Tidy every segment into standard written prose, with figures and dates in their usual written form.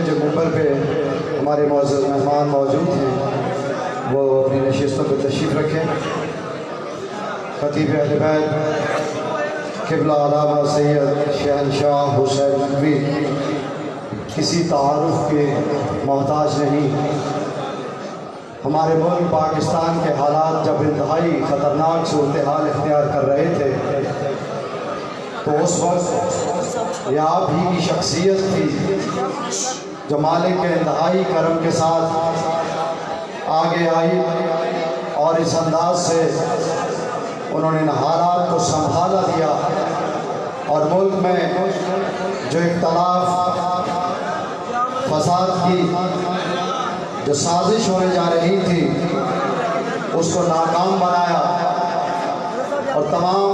جو ممبر پہ ہمارے معزز مہمان موجود ہیں وہ اپنی نشستوں پہ تشریف رکھیں۔ خطیب اہل بیت قبلہ علامہ سید شہنشاہ حسین نقوی کسی تعارف کے محتاج نہیں۔ ہمارے ملک پاکستان کے حالات جب انتہائی خطرناک صورتحال اختیار کر رہے تھے تو اس وقت یہ آپ ہی کی شخصیت تھی جو مالک کے انتہائی کرم کے ساتھ آگے آئی اور اس انداز سے انہوں نے حالات کو سنبھالا دیا اور ملک میں جو اختلاف فساد کی جو سازش ہونے جا رہی تھی اس کو ناکام بنایا اور تمام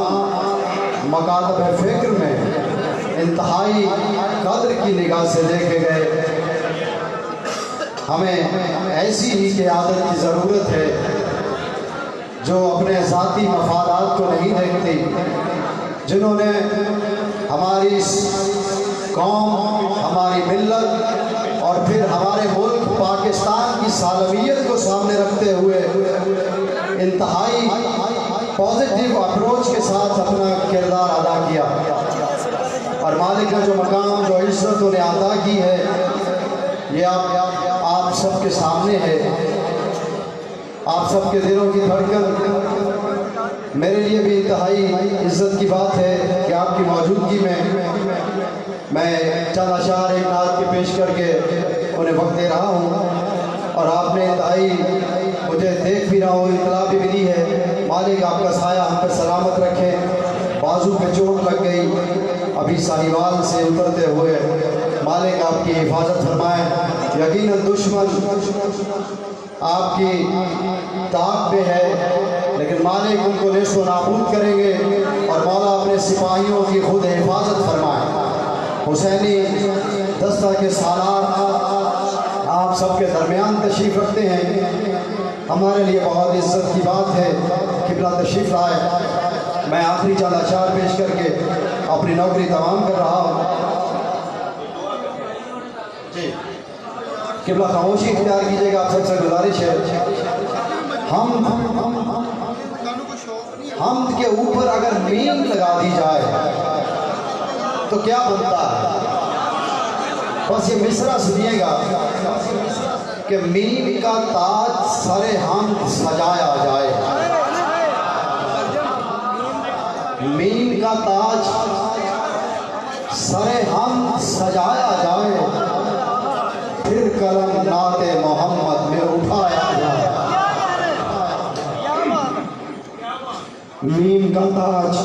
مکاتب فکر میں انتہائی قدر کی نگاہ سے دیکھے گئے۔ ہمیں ایسی ہی قیادت کی ضرورت ہے جو اپنے ذاتی مفادات کو نہیں دیکھتی، جنہوں نے ہماری قوم، ہماری ملت اور پھر ہمارے ملک پاکستان کی سالمیت کو سامنے رکھتے ہوئے انتہائی پازیٹیو اپروچ کے ساتھ اپنا کردار ادا کیا اور مالک کا جو مقام، جو عزت انہیں عطا کی ہے، یہ آپ سب کے سامنے ہے۔ آپ سب کے دلوں کی دھڑکن میرے لیے بھی انتہائی عزت کی بات ہے کہ آپ کی موجودگی میں چند اشعار ایک نعت کے پیش کر کے انہیں وقت دے رہا ہوں اور آپ نے انتہائی مجھے دیکھ بھی رہا ہوں، اطلاع بھی ملی ہے۔ مالک آپ کا سایہ ہم پر سلامت رکھے۔ بازو پہ چوٹ لگ گئی ابھی ساہیوال سے اترتے ہوئے، مالک آپ کی حفاظت فرمائے۔ یقیناً دشمن آپ کی طاق پہ ہے لیکن مالک ان کو نیست و نابود کریں گے اور مولا اپنے سپاہیوں کی خود حفاظت فرمائے۔ حسینی دستہ کے سالار آپ سب کے درمیان تشریف رکھتے ہیں، ہمارے لیے بہت عزت کی بات ہے۔ قبلہ تشریف لائے، میں آخری چند اشعار پیش کر کے اپنی نوکری تمام کر رہا ہوں۔ جی قبلہ خاموشی اختیار کیجیے گا، آپ سب سے گزارش ہے۔ حمد کے اوپر اگر میم لگا دی جائے تو کیا بنتا ہے؟ بس یہ مصرع سنیے گا کہ میم کا تاج سر حمد سجایا جائے، میم کا تاج سر حمد سجایا جائے، پھر قلم نعت محمد میں اٹھایا جائے۔ میم کا تاج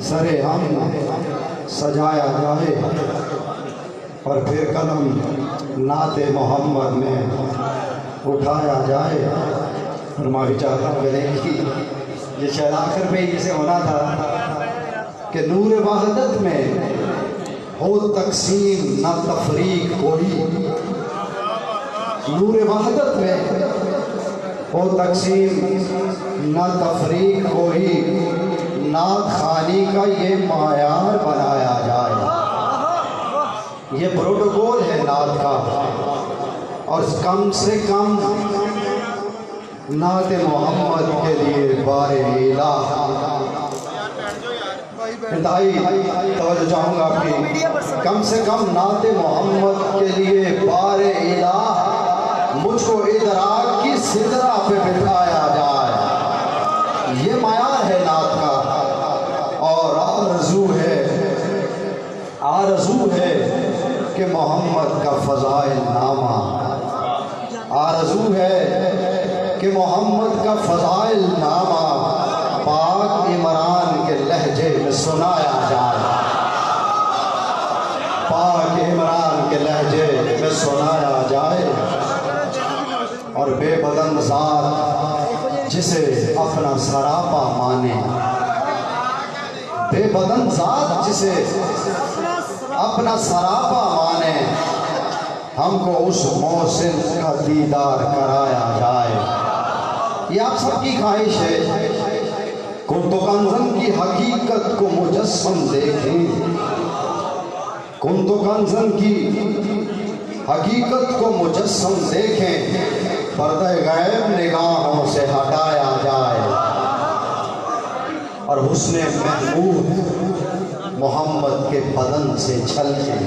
سر حمد سجایا جائے اور پھر قلم نعت محمد میں اٹھایا جائے۔ اور میں چاہتا ہوں کہ یہ شاید آخر میں ہی سے ہونا تھا کہ نور وحدت میں ہو تقسیم نہ تفریق کوئی، نور وحدت میں ہو تقسیم نہ تفریق کوئی، نعت خوانی کا یہ معیار بنایا جائے۔ یہ پروٹوکول ہے نعت کا، اور کم سے کم نعت محمد کے لیے بار الہ۔ انتہائی توجہ چاہوں گا آپ کی، کم سے کم نعت محمد کے لیے بار الہ مجھ کو ادراک کی سدرا پہ بٹھایا جائے، یہ معیار ہے نعت کا۔ اور آرزو ہے کہ محمد کا فضائل نامہ، آرزو ہے کہ محمد کا فضائل نامہ پاک عمران کے لہجے میں سنایا جائے، پاک عمران کے لہجے میں سنایا جائے۔ اور بے بدن ذات جسے اپنا سراپا مانے، بے بدن ذات جسے اپنا سراپا مانے، ہم کو اس محسن کا دیدار کرایا جائے۔ یہ آپ سب کی خواہش ہے۔ کنت کنزن کی حقیقت کو مجسم دیکھیں، کنت کنزن کی حقیقت کو مجسم دیکھیں، پردہ غیب نگاہوں سے ہٹایا جائے، اور حسن محمود محمد کے بدن سے چھلکے،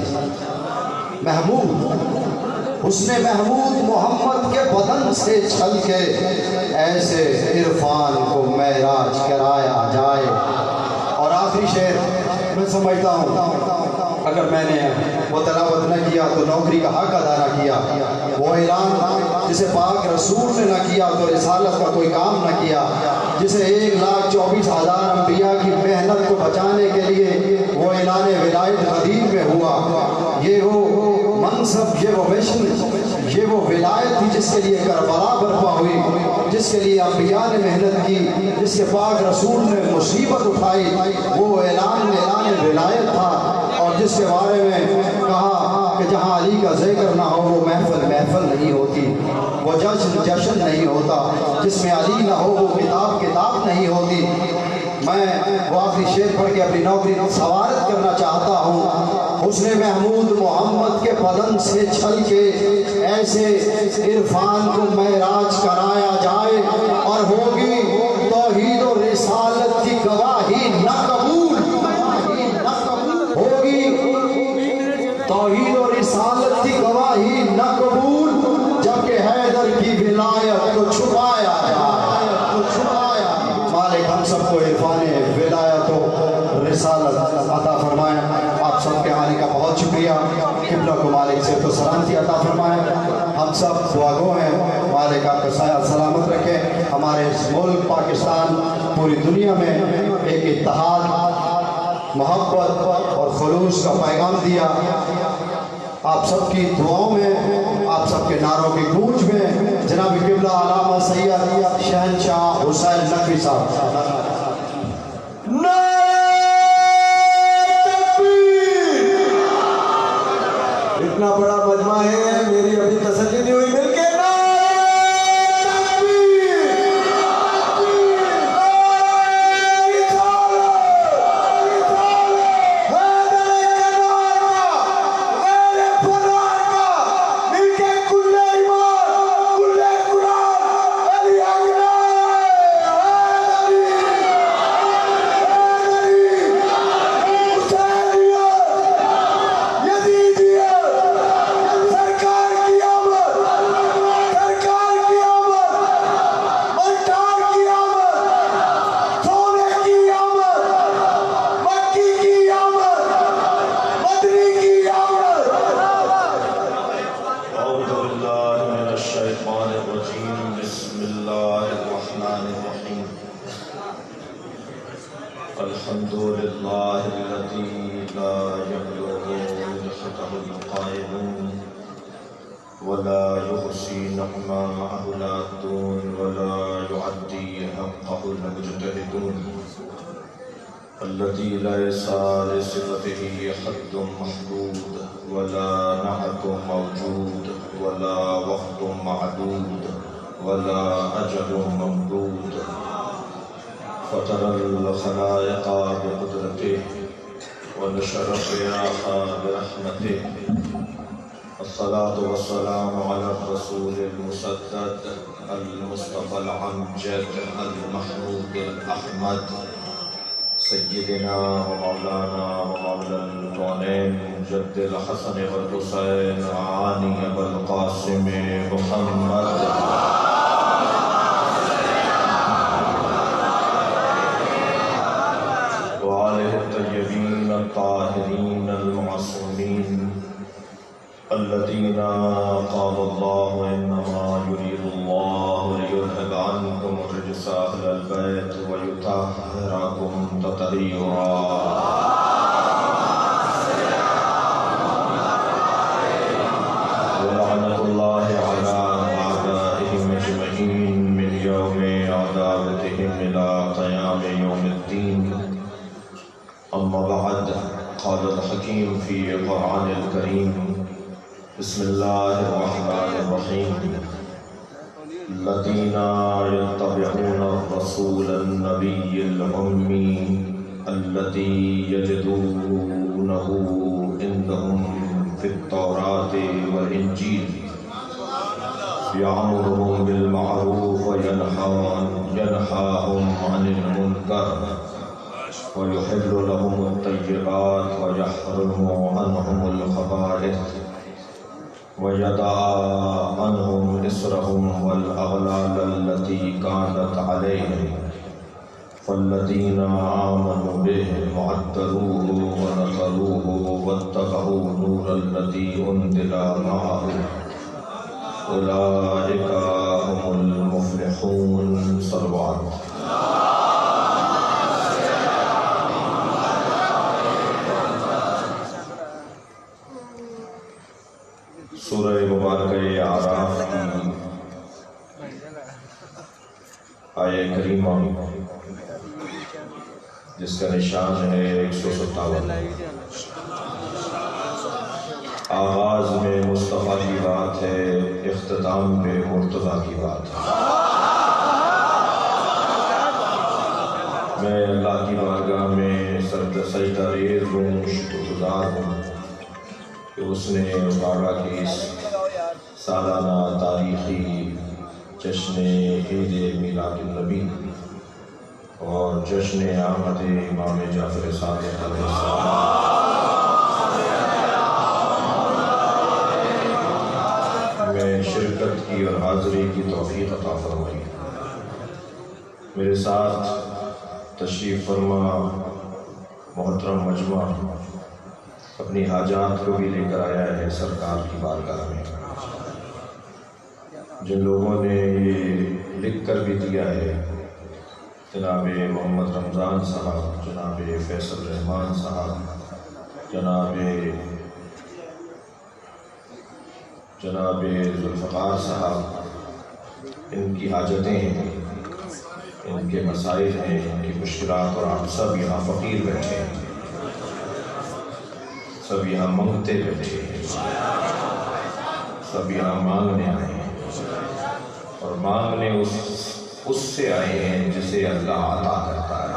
محمود حسن محمود محمد کے بدن سے چھلکے ایسے عرفان کو معراج کرایا جائے۔ اور آخری شعر میں سمجھتا ہوں اگر میں نے وہ تلاوت نہ کیا تو نوکری کا حق ادا نہ کیا، وہ اعلان جسے پاک رسول نے نہ کیا تو رسالت کا کوئی کام نہ کیا، جسے 1,24,000 انبیاء کی محنت کو بچانے کے لیے وہ اعلان ولایت غدیر میں ہوا، یہ وہ منصب، یہ وہ مشن، یہ وہ ولایت تھی جس کے لیے کربلا برپا ہوئی، جس کے لیے انبیاء نے محنت کی، جس کے پاک رسول نے مصیبت اٹھائی، وہ اعلان ولایت تھا، اور جس کے بارے میں کہا کہ جہاں علی کا ذکر نہ ہو وہ محفل نہیں ہوتی، وہ جشن نہیں ہوتا، جس میں علی نہ ہو وہ کتاب نہیں ہوتی۔ میں وہ آخری شعر پڑھ کے اپنی نوکری سوارت کرنا چاہتا ہوں۔ حسن محمود محمد کے بدن سے چھل کے ایسے عرفان کو معراج کرایا جائے، اور ہوگی توحید و رسالت کی گواہی نہ قبول، ہوگی توحید و رسالت کی گواہی نہ قبول، جبکہ حیدر کی ولایت کو چھپایا جائے، مالک ہم سب کو عرفان ولایت و رسالت عطا فرمائے۔ آپ سب کے آنے کا بہت شکریہ، قبلہ کو مالک سے تو سلامتی عطا فرمائے۔ ہم سب دعا گو ہیں، مالک آپ کا سایہ سلامت رکھے، ہمارے اس ملک پاکستان پوری دنیا میں ایک اتحاد، محبت اور خلوص کا پیغام دیا۔ آپ سب کی دعاؤں میں، آپ سب کے نعروں کی گونج میں جناب قبلہ علامہ سید شہنشاہ حسین نقوی صاحب۔ اتنا بڑا مجمع ہے، میری ابھی تسلی نہیں ہوئی، مل کے الحمدللہ الذی لا یبلغ رزقه القائلون ولا يحصي نعماءه العادون ولا يعدي حقه المجتهدون الذي ليس لصفته حد محدود ولا نعت موجود ولا وقت معدود ولا أجل ممدود فطر الخلائق بقدرته ونشر الرياح برحمته الصلاة والسلام على الرسول المسدد المصطفى الأمجد المحمود الأحمد سيدنا ومولانا ومولى الكونين جد الحسن والحسين عاني أبا القاسم محمد وآله الطيبين الطاهرين المعصومين الذين قال الله إنما يريد الله ليذهب عنكم الرجس أهل البيت ويطهركم تطهيرا. ولعنة الله على أعدائهم أجمعين من يوم عداوتهم إلى قيام يوم الدين. أما بعد، قال الحكيم في القرآن الكريم: بسم الله الرحمن الرحيم. الذين يتبعون الرسول النبي الأمي الذي يجدونه عندهم في التوراة والإنجيل يأمرهم بالمعروف وينهاهم عن المنكر ويحل لهم الطيبات ويحرم عنهم الخبائث ويضع عنهم إصرهم والأغلال التي كانت عليهم فالذين آمنوا به وعذروه ونصروه واتبعوا النور الذي أنزل معه أولئك هم المفلحون. صلوا عليه. سورہ مبارکہ اعراف کی آیہ کریمہ جس کا نشان ہے 157. آغاز میں مصطفیٰ کی بات ہے، اختتام پہ مرتضیٰ کی بات ہے. میں اللہ کی بارگاہ میں سجدہ ریز ہوں، شکرگزار ہوں کہ اس نے بابا کی اس سالانہ تاریخی جشن عید میلاد النبی اور جشن آمد امام جعفر صادق علیہ السلام میں شرکت کی اور حاضری کی توفیق عطا فرمائی. میرے ساتھ تشریف فرما محترم مجمع اپنی حاجات کو بھی لے کر آیا ہے سرکار کی بارگاہ میں. جن لوگوں نے یہ لکھ کر بھی دیا ہے، جناب محمد رمضان صاحب، جناب فیصل رحمان صاحب، جناب ذوالفقار صاحب، ان کی حاجتیں ہیں، ان کے مسائل ہیں، ان کی مشکلات، اور آپ سب یہاں فقیر بیٹھے ہیں، سب یہاں منگتے بیٹھے ہیں، سب یہاں مانگنے آئے ہیں، اور مانگنے اس سے آئے ہیں جسے اللہ عطا کرتا ہے.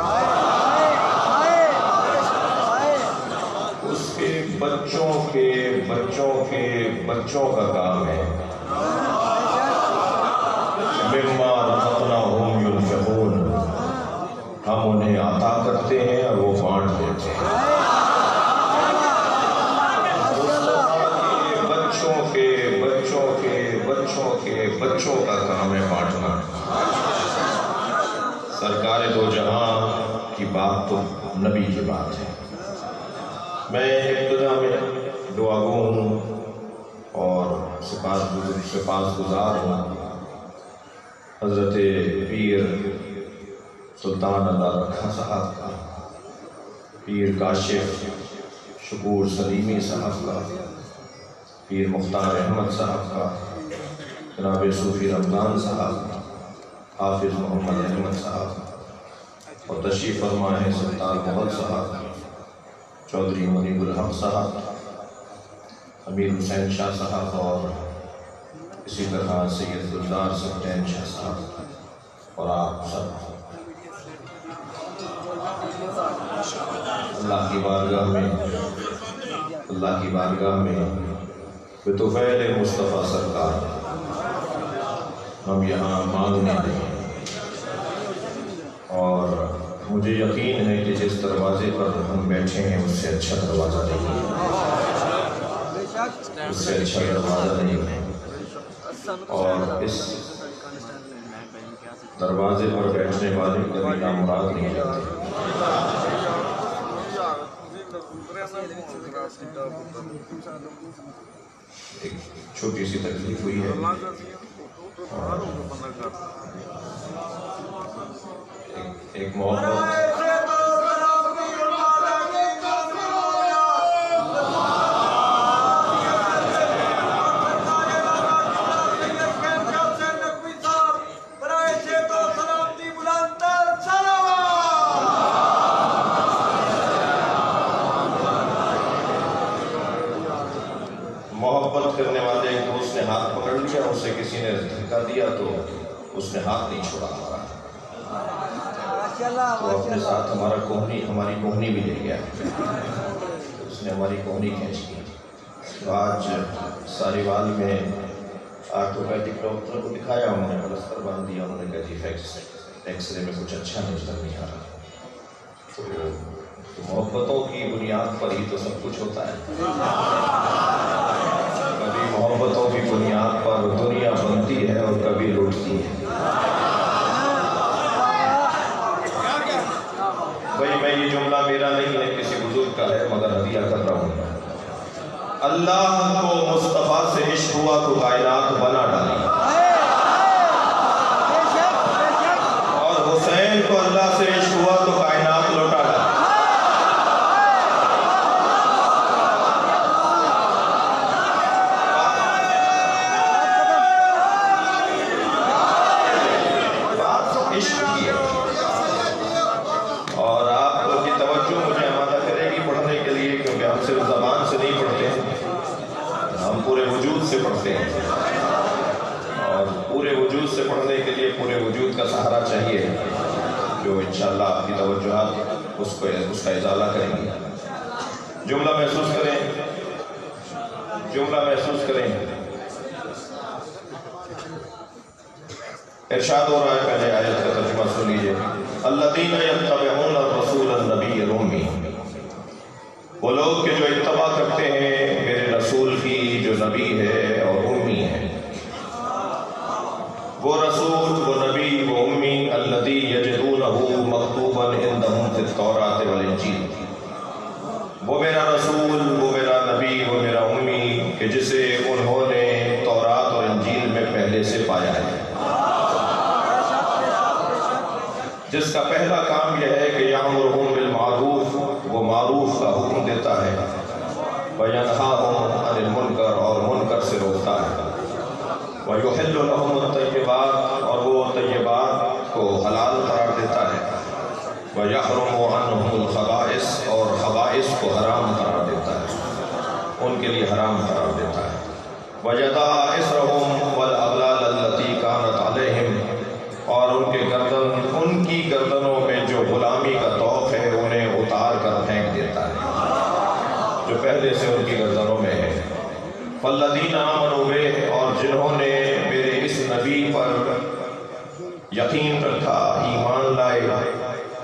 اس کے بچوں کا کام ہے. مما رزقناہم ينفقون، ہم انہیں عطا کرتے ہیں اور وہ بانٹ دیتے ہیں. بچوں کا کام ہے بانٹنا. سرکار دو جہاں کی بات تو نبی کی بات ہے. میں ابتدا میں دعا گو ہوں اور سپاس گزار ہوں حضرت پیر سلطان اللہ رکھا صاحب کا، پیر کاشف شکور سلیمی صاحب کا، پیر مختار احمد صاحب کا، جناب صوفی رمضان صاحب، حافظ محمد احمد صاحب، اور تشریف فرما ہے سلطان محمد صاحب، چودھری منیب الحق صاحب، امیر حسین شاہ صاحب، اور اسی طرح سید گلزار سبتین شاہ صاحب، اور آپ سب. اللہ کی بارگاہ میں بطفیل مصطفیٰ سرکار ہم یہاں مانگنے آئے ہیں اور مجھے یقین ہے کہ جس دروازے پر ہم بیٹھے ہیں اس سے اچھا دروازہ نہیں ہے، اس سے اچھا دروازہ نہیں ہے، اور اس دروازے پر بیٹھنے والے کبھی نامراد نہیں جاتے۔ ایک چھوٹی سی تکلیف ہوئی ہے، ایک محبت محبت کرنے والے ایک دوست نے ہاتھ پکڑ لیا، اسے کسی نے دھکا دیا تو اس نے ہاتھ نہیں چھوڑا ہمارا، تو اپنے ساتھ ہماری کوہنی بھی لے گیا، اس نے ہماری کوہنی کھینچ لی۔ تو آج ساریوال میں آرتھوپیڈک ڈاکٹر کو دکھایا، انہوں نے پلستر باندھ دیا، انہوں نے کہا جی ایکس رے میں کچھ اچھا نظر نہیں آ رہا۔ تو محبتوں کی بنیاد پر ہی تو سب کچھ ہوتا ہے، کبھی محبتوں کی بنیاد پر دنیا بنتی ہے اور کبھی لوٹتی ہے۔ بھائی میں یہ جملہ میرا نہیں ہے، کسی بزرگ کا ہے، مگر ہدیہ کر رہا ہوں۔ اللہ کو مصطفیٰ سے عشق ہوا تو کائنات بنا ڈالی، اور حسین کو اللہ سے عشق ہوا تو کائنات لوٹا ڈالی۔ اور آپ کی توجہ مجھے آمادہ کرے گی پڑھنے کے لیے، کیونکہ ہم صرف زبان سے نہیں پڑھتے ہیں، ہم پورے وجود سے پڑھتے ہیں، اور پورے وجود سے پڑھنے کے لیے پورے وجود کا سہارا چاہیے، جو انشاءاللہ آپ کی توجہات اس کا ازالہ کریں گی۔ جملہ محسوس کریں۔ ارشاد ہو رہا ہے، پہلے آیت کا ترجمہ سن لیجیے۔ الذین یتبعون الرسول النبی الامی، وہ لوگ کہ جو اتباع کرتے ہیں میرے رسول کی جو نبی ہے اور امی ہے۔ وہ رسول، وہ نبی، وہ امی، الذی یجدونہ مکتوبا عندہم فی التوراۃ والانجیل، وہ میرا رسول، وہ میرا نبی، وہ میرا امی کہ جسے انہوں نے تورات اور انجیل میں پہلے سے پایا ہے، جس کا پہلا کام یہ ہے کہ یامرہم بالمعروف، وہ معروف کا حکم دیتا ہے، وینہاہم عن المنکر، اور منکر سے روکتا ہے، ویحل لہم الطیبات، اور وہ طیبات کو حلال قرار دیتا ہے، ویحرم عنہم الخبائث، اور خبائث کو حرام قرار دیتا ہے، ان کے لیے حرام قرار دیتا ہے، وَيَضَعَ إِصْرَهُمْ وَالْأَغْلَالَ الَّتِي كَانَتْ عَلَيْهِمْ، اور ان کی گردنوں میں جو غلامی کا طوق ہے انہیں اتار کر پھینک دیتا ہے، جو پہلے سے ان کی گردنوں میں ہے۔ فَالَّذِينَ آمَنُوا بِهِ، اور جنہوں نے میرے اس نبی پر یقین رکھا، ایمان لائے،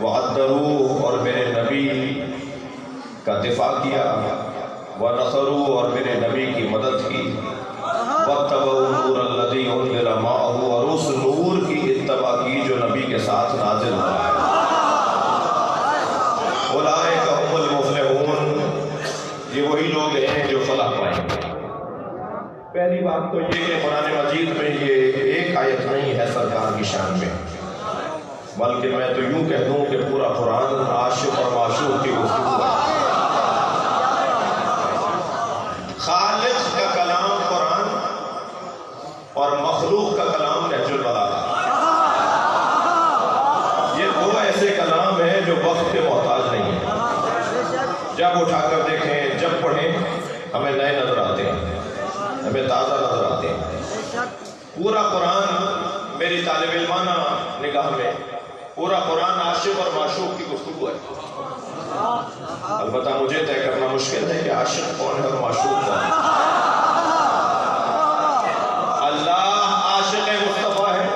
وَعَدَّرُوا، اور میرے نبی کا دفاع کیا، وَنَصَرُوا، اور میرے نبی کی مدد کی، وَاتَّبَعُوا النُّورَ الَّذِي أُنزِلَ مَعَهُ، اور اس نور کی اتباع کی جو نبی کے ساتھ نازل ہوا ہے۔ اولئک هم المفلحون، یہ وہی لوگ ہیں جو فلاح پائیں گے۔ پہلی بات تو یہ کہ قرآن مجید میں یہ ایک آیت نہیں ہے سرکار کی شان میں، بلکہ میں تو یوں کہہ دوں کہ پورا قرآن عاشق اور معشوق کی گفتگو ہے۔ خالق کا کلام قرآن اور مخلوق کا کلام نہج البلاغہ، یہ دو ایسے کلام ہیں جو وقت کے محتاج نہیں ہیں، جب اٹھا کر دیکھیں، جب پڑھیں ہمیں نئے نظر آتے ہیں، ہمیں تازہ نظر آتے ہیں۔ پورا قرآن میری طالب علمانہ نگاہ میں پورا قرآن عاشق اور معشوق کی گفتگو ہے۔ البتہ مجھے طے کرنا مشکل ہے کہ عاشق کون ہے اور معشوق کون ہے۔ اللہ عاشق مصطفیٰ ہے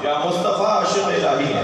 یا مصطفیٰ عاشق الہی ہے؟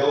2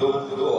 2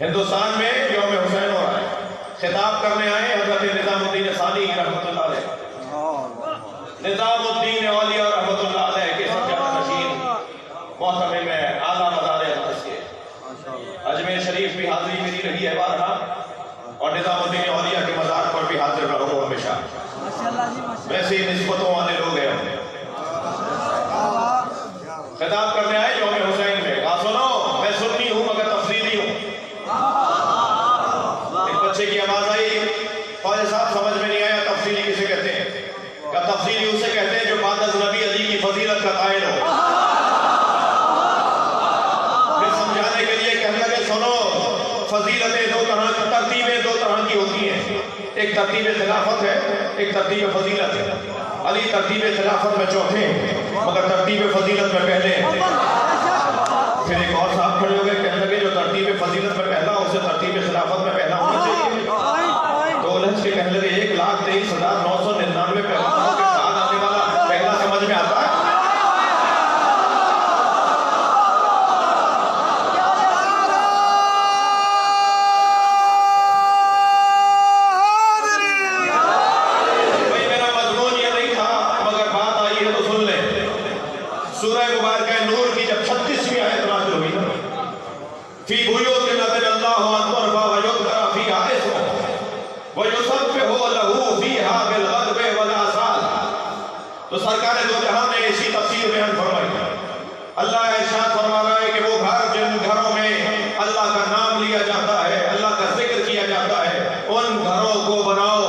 ہندوستان میں یوم حسین ہو رہا ہے. خطاب کرنے آئے حضرت نظام الدین ثانی رحمۃ اللہ علیہ. نظام الدین اولیاء رحمۃ اللہ علیہ کے سجادہ نشین محتمے میں اعلیٰ مزار اقدس کے اجمیر شریف بھی حاضری میری رہی ہے بارہا، اور نظام الدین اولیاء کے مزار پر بھی حاضر رہا ہوں ہمیشہ. ویسے ہی نسبتوں والے لوگ ہیں. خطاب کرنے آئے یوم حسین میں. کہا سنو میں سنی ہوں مگر تفصیلی ہوں. ایک بچے کی آواز آئی، فوجی صاحب سمجھ میں نہیں آیا تفصیلی کسے کہتے ہیں؟ کہ تفصیلی اسے کہتے ہیں جو بعد از نبی علی کی فضیلت کا قائل ہو. پھر سمجھانے کے لیے کہنے لگے سنو فضیلتیں دو طرح کی، ترتیبیں دو طرح کی ہوتی ہیں. ایک ترتیب خلافت ہے، ایک ترتیب فضیلت ہے. علی ترتیب خلافت میں چوتھے ہیں مگر ترتیب فضیلت میں پہلے ہیں. پھر ایک اور صاحب کھڑے ہو گئے، کہنے لگے جو ترتیب فضیلت میں پہلا اسے ترتیب خلافت میں پہلا ہونا چاہیے. تو لفظ کے کہنے لگے 1,23,999 پیغمبروں کے بعد آنے والا پہلا سمجھ میں آتا ہے. بھائی میرا مضمون یہ نہیں تھا مگر بات آئی ہے تو سن لیں. سورہ مبارکہ نور کی جب 36ویں آیت نازل ہوئی نا، فی بیوت اذن اللہ ان ترفع ویذکر فیہا اسمہ وَيُسَبِّحُ لَهُ فِيهَا بِالْغَدْوِ وَالْآصَالِ، تو سرکار دو جہاں نے اسی تفسیر بیان فرمائی. اللہ ارشاد فرما رہا ہے کہ وہ گھر جن گھروں میں اللہ کا نام لیا جاتا ہے، اللہ کا ذکر کیا جاتا ہے، ان گھروں کو بناؤ.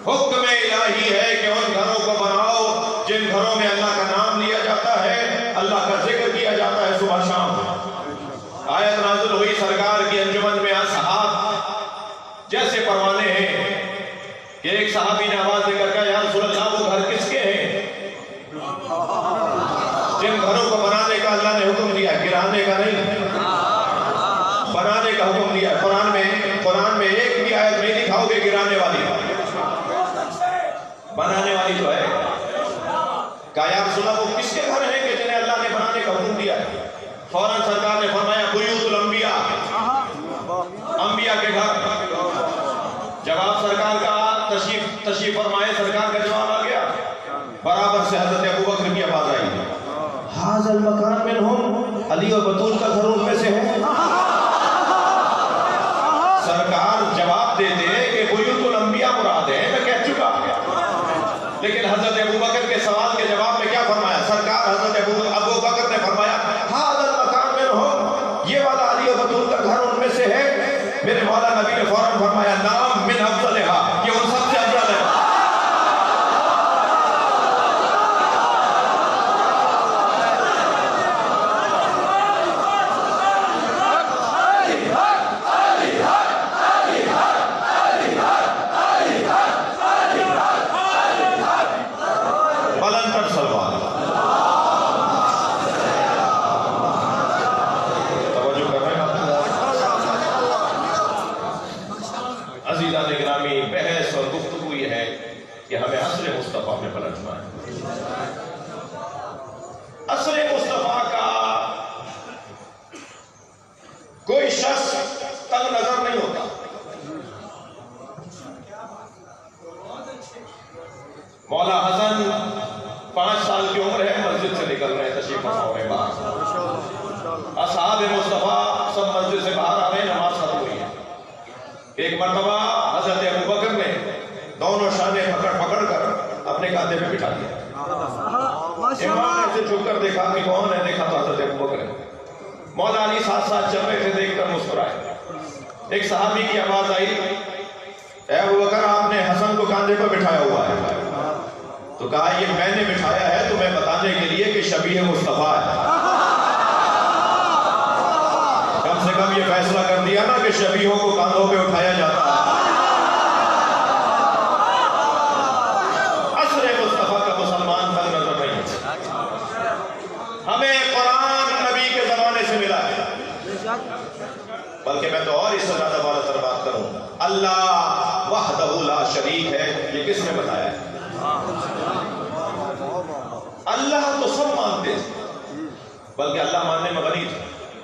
حکم الہی ہے کہ ان گھروں کو بناؤ جن گھروں میں اللہ کا نام لیا جاتا ہے، اللہ کا ذکر کیا جاتا ہے صبح شام. آیت نازل ہوئی سرکار کی انجمن میں اصحاب جیسے پروانے ہیں کہ ایک صحابی نے آواز دے کر کہا یا رسول اللہ وہ گھر کس کے ہیں جن گھروں کو بنانے کا اللہ نے حکم دیا، گرانے کا نہیں، بنانے کا حکم دیا. قرآن میں ایک بھی آیت نہیں دکھاؤ گے گرانے والی، بنانے والی تو ہے. کہا یا رسول اللہ وہ کس کے گھر ہیں کہ جنہیں اللہ نے بنانے کا حکم دیا ہے؟ فوراً سرکار نے فرمایا بیوت الانبیاء، انبیاء کے گھر. جواب سرکار کا تشریف فرمائے، سرکار کا جواب آ گیا. برابر سے حضرت ابوبکر کی آواز آئی، ھذا المکان منہم، علی اور بطول کا گھر ان میں سے ہے. سرکار جواب دیتے کہ بیوت الانبیاء مراد ہے، میں کہہ چکا. لیکن حضرت ابوبکر کے سوال کے جواب میں کیا فرمایا سرکار؟ حضرت ابوبکر نے فرمایا ھذا المکان منہم، یہ والا علی اور بطول کا گھر ان میں سے ہے. میرے مولا نبی نے فوراً فرمایا نام من افضلھا، یہ ان سب سے افضل ہے. بلند تر سلوات. توجہ کر رہے ہیں عزیزان گرامی. بحث اور گفتگو یہ ہے کہ ہمیں عصر مصطفیٰ میں پلٹنا ہے. عصر مصطفیٰ کا کوئی شخص تنگ نظر نہیں ہوتا. مولا حسن 5 سال کی عمر ہے، مسجد سے نکل رہے ہیں، تشریف فرما ہو رہے ہیں باہر. اصحاب مصطفیٰ سب مسجد سے باہر آ رہے ہیں، نماز ختم ہوئی ہے. ایک مرتبہ حضرت ابوبکر نے دونوں شانے پکڑ کر اپنے کاندھے پہ بٹھا دیا. امام نے اسے چھپ کر دیکھا کہ کون ہے، دیکھا تو حضرت ابوبکر ہے. مولا علی ساتھ ساتھ چل رہے تھے، دیکھ کر مسکرائے. ایک صحابی کی آواز آئی اے ابوبکر آپ نے حسن کو کاندھے پر بٹھایا ہوا ہے. تو کہا یہ میں نے بٹھایا ہے تمہیں بتانے کے لیے کہ شبیہ مصطفیٰ ہے. کم سے کم یہ فیصلہ کر دیا نا کہ شبیہوں کو کاندھوں پہ اٹھایا جاتا ہے. عصر مصطفیٰ کا مسلمان تنگ نظر نہیں ہے. ہمیں قرآن نبی کے زمانے سے ملا ہے. بلکہ میں تو اور اس سے زیادہ بات کروں، اللہ وحدہ لا شریک ہے. یہ کس نے بتایا ہے؟ اللہ تو سب مانتے تھے، بلکہ اللہ ماننے میں غنی تھے.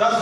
10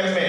MA,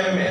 MA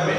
MA।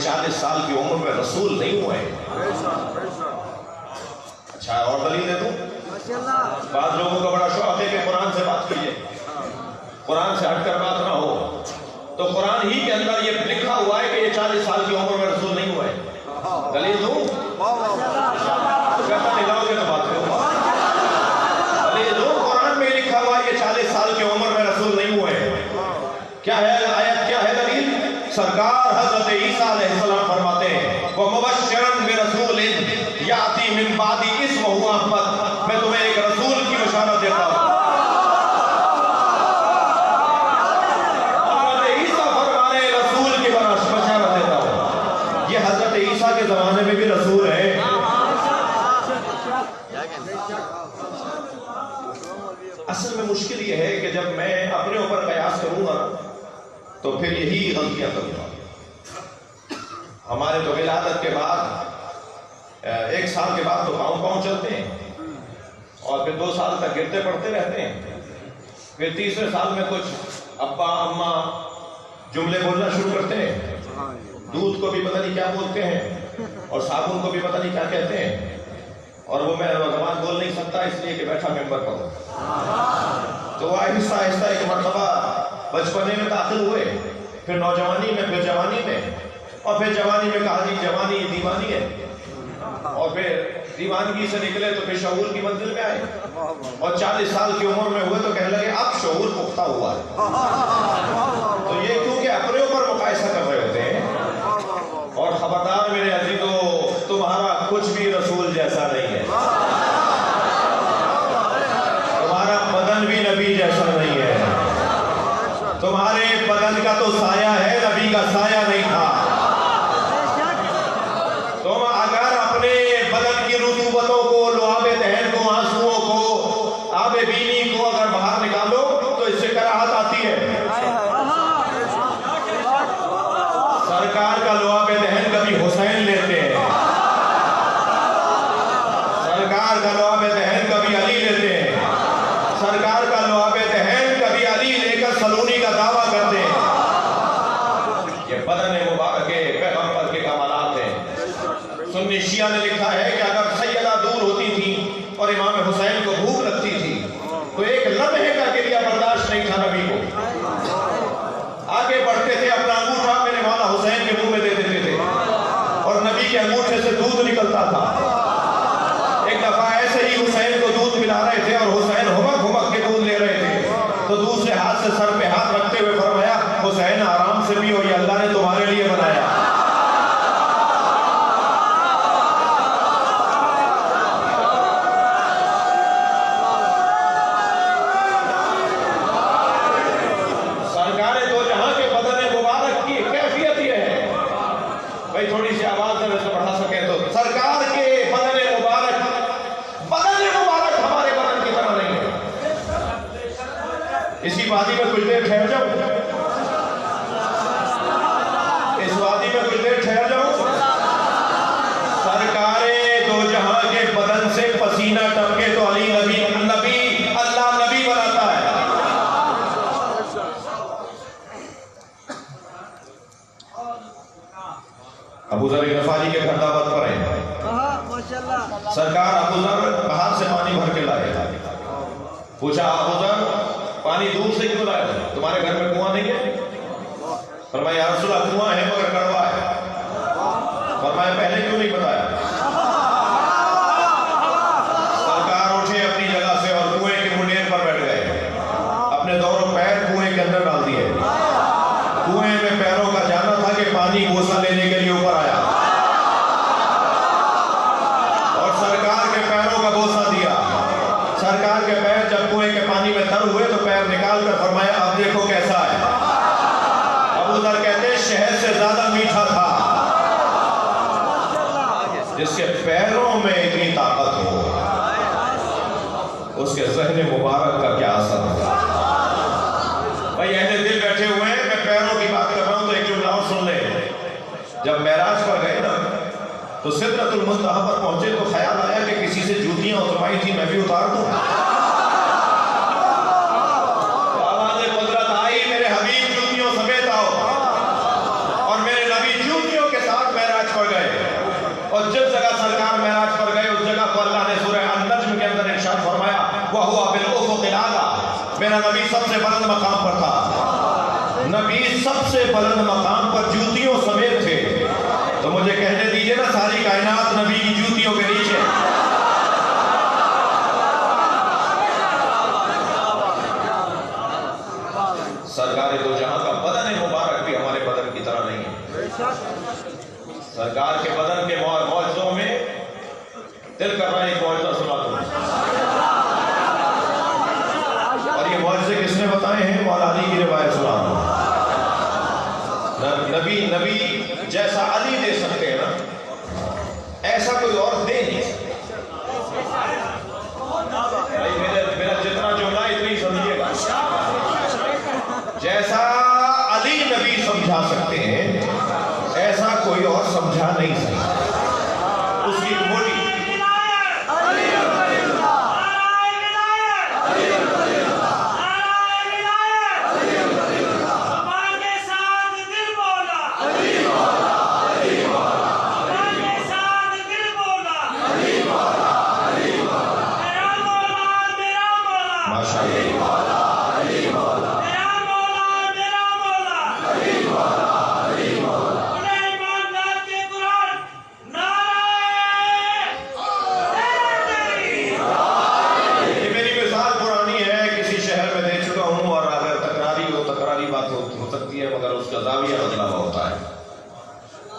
یہ 40 سال کی عمر میں رسول نہیں ہوئے. اچھا اور دلیل دے دوں. بعض لوگوں کا بڑا شوق ہے کہ قرآن سے بات کیجئے, قرآن سے ہٹ کر بات نہ ہو. تو قرآن ہی کے اندر یہ لکھا ہوا ہے کہ یہ 40 سال کی عمر میں رسول نہیں ہوئے. دلیل دوں؟ کہتا نہیں لاؤ گے تو بات کرو. دلیل دوں؟ قرآن میں لکھا ہوا ہے یہ 40 سال کی عمر میں رسول نہیں ہوئے. کیا ہے آیت, کیا ہے دلیل؟ سرکار حضرت عیسیٰ علیہ السلام فرماتے ہیں وَمُبَشِّرًا بِرَسُولٍ يَأْتِي مِن بَعْدِي اسْمُهُ احمد, میں تمہیں ایک رسول کی بشارت دیتا ہوں. حضرت عیسیٰ فرمانے رسول کی بشارت دیتا ہوں. یہ حضرت عیسیٰ کے زمانے میں بھی رسول ہے. اصل میں مشکل یہ ہے کہ جب میں اپنے اوپر قیاس کروں گا تو پھر یہی غلطیاں کروں گا. ہمارے تو ولادت کے بعد 1 سال کے بعد تو پاؤں چلتے ہیں, اور پھر 2 سال تک گرتے پڑتے رہتے ہیں. پھر تیسرے سال میں کچھ ابا اماں جملے بولنا شروع کرتے ہیں. دودھ کو بھی پتہ نہیں کیا بولتے ہیں, اور صابن کو بھی پتہ نہیں کیا کہتے ہیں. اور وہ میں زبان بول نہیں سکتا اس لیے کہ بیٹھا ممبر پر ہوں. تو آہستہ آہستہ ایک مرتبہ بچپنے میں داخل ہوئے, پھر نوجوانی میں, پھر جوانی میں, اور پھر جوانی میں کہا جی جوانی دیوانی ہے, اور پھر دیوانگی سے نکلے تو پھر شعور کی منزل میں آئے, اور 40 سال کی عمر میں ہوئے تو کہنے لگے اب شعور پختہ ہوا ہے. تو یہ کیونکہ اپنے اوپر مقایسہ کر رہے ہوتے ہیں. اور خبردار میرے عزیزو, تمہارا کچھ بھی رسول جیسا نہیں ہے, تمہارا بدن بھی نبی جیسا نہیں ہے. تمہارے بدن کا تو سایہ ہے, نبی کا سایہ نہیں تھا. تم اگر اپنے بدن کی رطوبتوں کو, لعاب دہن کو, آنسوؤں کو, آب بینی کو اگر باہر نکالو تو اس سے کراہت آتی ہے. سرکار کا لعاب دہن کبھی حسین لیتے ہیں, سرکار کا لعاب دہن کبھی علی لیتے ہیں, سرکار کا لعاب دہن کبھی علی لے کر سلونی کا دعویٰ کرتے ہیں. یہ بدن مبارک پیغمبر کے کمالات ہیں. سنی شیعہ نے لکھا ہے کہ اگر سیدہ دور ہوتی تھی اور امام حسین کو بھوک لگتی تھی تو ایک لمحے کا گریہ برداشت نہیں تھا نبی کو. آگے بڑھتے تھے, اپنا انگوٹھا میرے مولا حسین کے منہ میں دے دیتے تھے, اور نبی کے انگوٹھے سے دودھ نکلتا تھا. ایک دفعہ ایسے ہی حسین کو دودھ پلا رہے تھے, اور حسین ہمک ہمک کے دودھ لے رہے تھے, تو دوسرے ہاتھ سے سر پہ ہاتھ رکھتے ہوئے فرمایا حسین آرام سے پیو, یہ اللہ نے تمہارے لیے بنایا. تھوڑی سی آواز سے بڑھا سکیں تو سرکار کے بدن مبارک ہمارے بدن کی طرح نہیں ہے. اسی وادی میں کچھ دیر ٹھہر جاؤں, اس وادی میں کچھ دیر ٹھہر جاؤں. سرکار دو جہاں کے بدن سے پسینہ ٹپکے تو علی نبی اللہ نبی بناتا ہے. ابو ذر غفاری کے گھر دعوت پر آئے. سرکار ابو ذر باہر سے پانی بھر کے لائے. پوچھا ابو ذر پانی دور سے کیوں لائے, تمہارے گھر میں کنواں نہیں ہے؟ فرمایا یا رسول اللہ کنواں ہے مگر کڑوا ہے. فرمایا پہلے کیوں نہیں بتایا؟ سرکار اٹھے اپنی جگہ سے اور کنویں کے منڈیر پر بیٹھ گئے, اپنے دونوں پیر کنویں کے اندر ڈال دیے. کنویں میں پیروں کا جانا تھا کہ پانی بوسہ لینے کے لیے اوپر آیا, اور سرکار کے پیروں کا بوسہ دیا. سرکار کے پیر جب کنویں کے پانی میں تر ہوئے تو پیر نکال کر فرمایا اب دیکھو کیسا ہے. ابو ذر کہتے ہیں شہد سے زیادہ میٹھا تھا. جس کے پیروں میں اتنی طاقت ہو, اس کے ذہن مبارک کا کیا اثر ہوگا. بھائی اہل دل بیٹھے ہوئے ہیں, میں پیروں کی بات کر رہا ہوں تو ایک جملہ اور سن لیں. جب معراج پر گئے نا تو سدرۃ المنتہا پر پہنچے تو خیال آیا کہ کسی سے جوتیاں اتروائی تھی میں بھی اتار دوں. تو آواز قدرت آئی میرے حبیب جوتیوں سمیت آؤ, اور میرے نبی جوتیوں کے ساتھ ارشاد فرمایا وَهُوَ بِالْأُفُقِ الْأَعْلَىٰ، میرا نبی سب سے بلند مقام پر تھا. نبی سب سے بلند مقام پر جوتیوں سمیت تھے. تو مجھے کہنے دیجئے نا ساری کائنات نبی کی جوتیوں کے نیچے. سرکار دو جہاں کا بدن مبارک بھی ہمارے بدن کی طرح نہیں ہے. سرکار کے بدن کے معجزوں میں دل کر رہا ہے ایک معجزہ سنا دوں. اور یہ معجزے کس نے بتائے ہیں؟ مولا علی کی روایت سنا دوں. نبی جیسا علی دے سکتے ہیں نا ایسا کوئی اور دے نہیں. میرا جتنا جملہ اتنی ہی سمجھیے گا. جیسا علی نبی سمجھا سکتے ہیں ایسا کوئی اور سمجھا نہیں سکتا. اس کی موٹی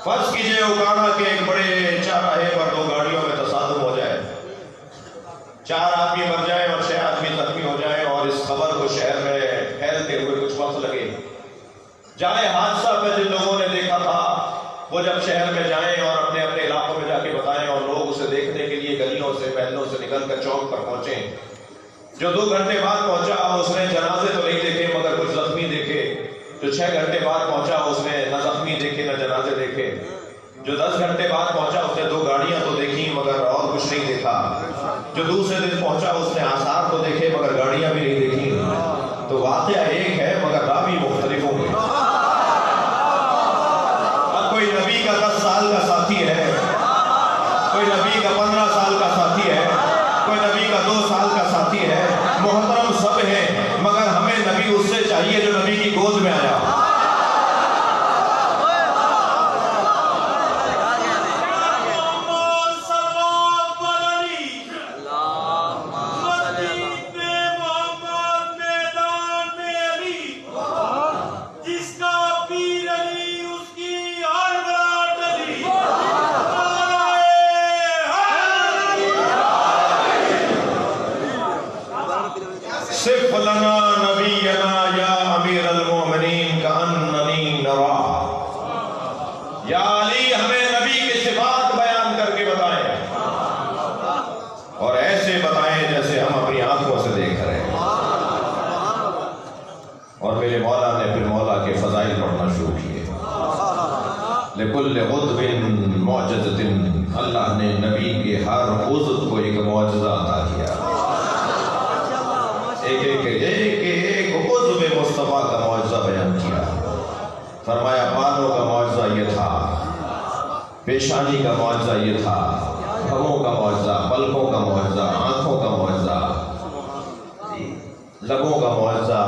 فرض کیجئے اکاڑا کے ایک بڑے چوراہے پر دو گاڑیوں میں تصادم ہو جائے. 4 آدمی مر جائیں اور 6 آدمی زخمی ہو جائیں اور اس خبر کو شہر میں پھیلتے ہوئے کچھ وقت لگے. جائے حادثہ پہ جن لوگوں نے دیکھا تھا وہ جب شہر میں جائیں اور اپنے اپنے علاقوں میں جا کے بتائیں اور لوگ اسے دیکھنے کے لیے گلیوں سے محلوں سے نکل کر چوک پر پہنچیں. جو 2 گھنٹے بعد پہنچا اس نے جنازے تو نہیں دیکھے مگر کچھ زخمی دیکھے. جو 6 گھنٹے بعد پہنچا اس نے نہ زخمی دیکھے نہ جنازے دیکھے. جو 10 گھنٹے بعد پہنچا اس نے 2 گاڑیاں تو دیکھی مگر اور کچھ نہیں دیکھا. جو دوسرے دن پہنچا اس نے آثار تو دیکھے مگر گاڑیاں بھی نہیں دیکھی. تو واقعہ ایک ہے مگر راوی مختلف ہوں گے. اب کوئی نبی کا 10 سال کا ساتھی ہے, کوئی نبی کا 15 سال کا ساتھی ہے, کوئی نبی کا 2 سال کا ساتھی ہے. محترم سب ہیں مگر ہمیں نبی اس سے چاہیے جو نبی کی گود میں آیا. صف لنا نبینا یا امیر المومنین کأننی نرا. یا علی ہمیں نبی کی صفات بیان کر کے بتائیں اور ایسے بتائیں جیسے ہم اپنی آنکھوں سے دیکھ رہے ہیں. اور میرے مولا نے پھر مولا کے فضائل پڑھنا شروع کیے. لکل عضو معجزۃ، اللہ نے نبی کے ہر عضو کو ایک معجزہ عطا کیا. ایک عضو مصطفیٰ کا معجزہ بیان کیا. فرمایا بالوں کا معجزہ یہ تھا، پیشانی کا معجزہ یہ تھا، بھووں کا معجزہ، پلکوں کا معجزہ، آنکھوں کا معجزہ، لبوں کا معجزہ،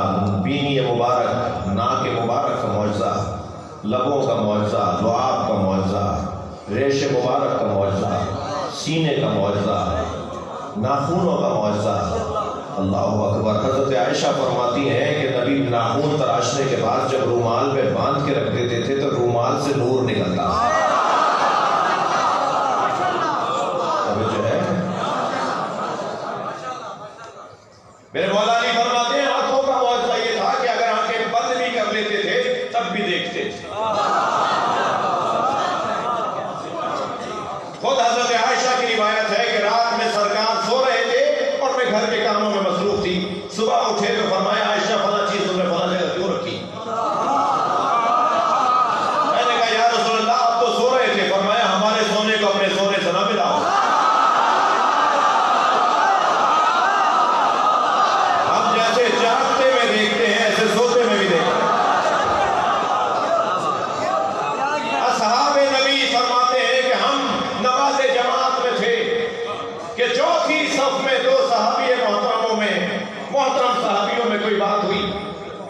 بینی مبارک، ناک مبارک کا معجزہ، لبوں کا معجزہ، لعاب کا معجزہ، ریش مبارک کا معجزہ، سینے کا معجزہ، ناخونوں کا معجزہ. اللہ اکبر. حضرت عائشہ فرماتی ہیں کہ نبی ناخون تراشنے کے بعد جب رومال میں باندھ کے رکھ دیتے تھے تو رومال سے نور نکلتا. اب جو ہے میرے مولا علی فرماتے ہیں آنکھوں کا معجزہ یہ تھا کہ اگر آنکھیں بند بھی کر لیتے تھے تب بھی دیکھتے تھے. خود حضرت عائشہ کی روایت ہے کہ رات میں سرکار سو رہے تھے اور میں گھر کے کاموں میں مصروف تھی. صبح اٹھے تو فرمایا عائشہ فلاں چیز تم نے فلاں جگہ کیوں رکھی؟ میں نے کہا یا رسول اللہ آپ تو سو رہے تھے. فرمایا ہمارے سونے کو اپنے سونے سے نہ ملاؤ. ہم جیسے جاگتے میں دیکھتے ہیں ایسے سوتے میں بھی دیکھتے ہیں. اصحاب نبی فرماتے ہیں کہ ہم نماز جماعت میں تھے کہ چوتھی صف میں 2 صحابی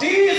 30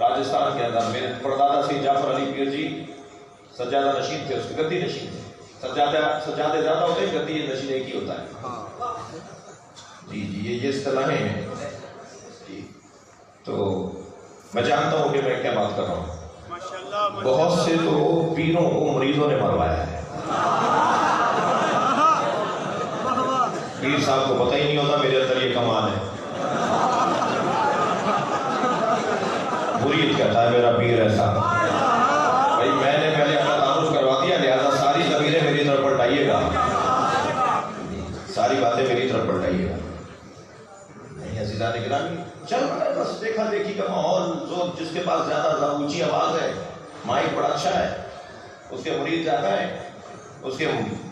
راجستھان کے اندر میرے پردادا سے جعفر علی پیر جی سجادہ نشین تھے، اس کے گدی نشین تھے. سجادے زیادہ ہوتے ہیں، گدی نشین ایک ہی ہوتا ہے. جی جی یہ اصطلاحیں ہیں جی. تو میں جانتا ہوں کہ میں کیا بات کر رہا ہوں. بہت سے تو پیروں کو مریضوں نے مروایا ہے. پیر صاحب کو پتہ ہی نہیں ہوتا میرے اندر یہ کمال ہے. مرید کہتا ہے میرا پیر ایسا. بھائی میں نے پہلے اپنا تعارف کروا دیا، لہذا ساری ضمیریں میری طرف پلٹائیے گا، ساری باتیں میری طرف پلٹائیے گا. نہیں عزیزان گرامی، چل رہا ہے بس دیکھا دیکھی کا ماحول. جو جس کے پاس زیادہ اونچی آواز ہے، مائک بڑا اچھا ہے، اس کے مرید زیادہ ہیں، اس کے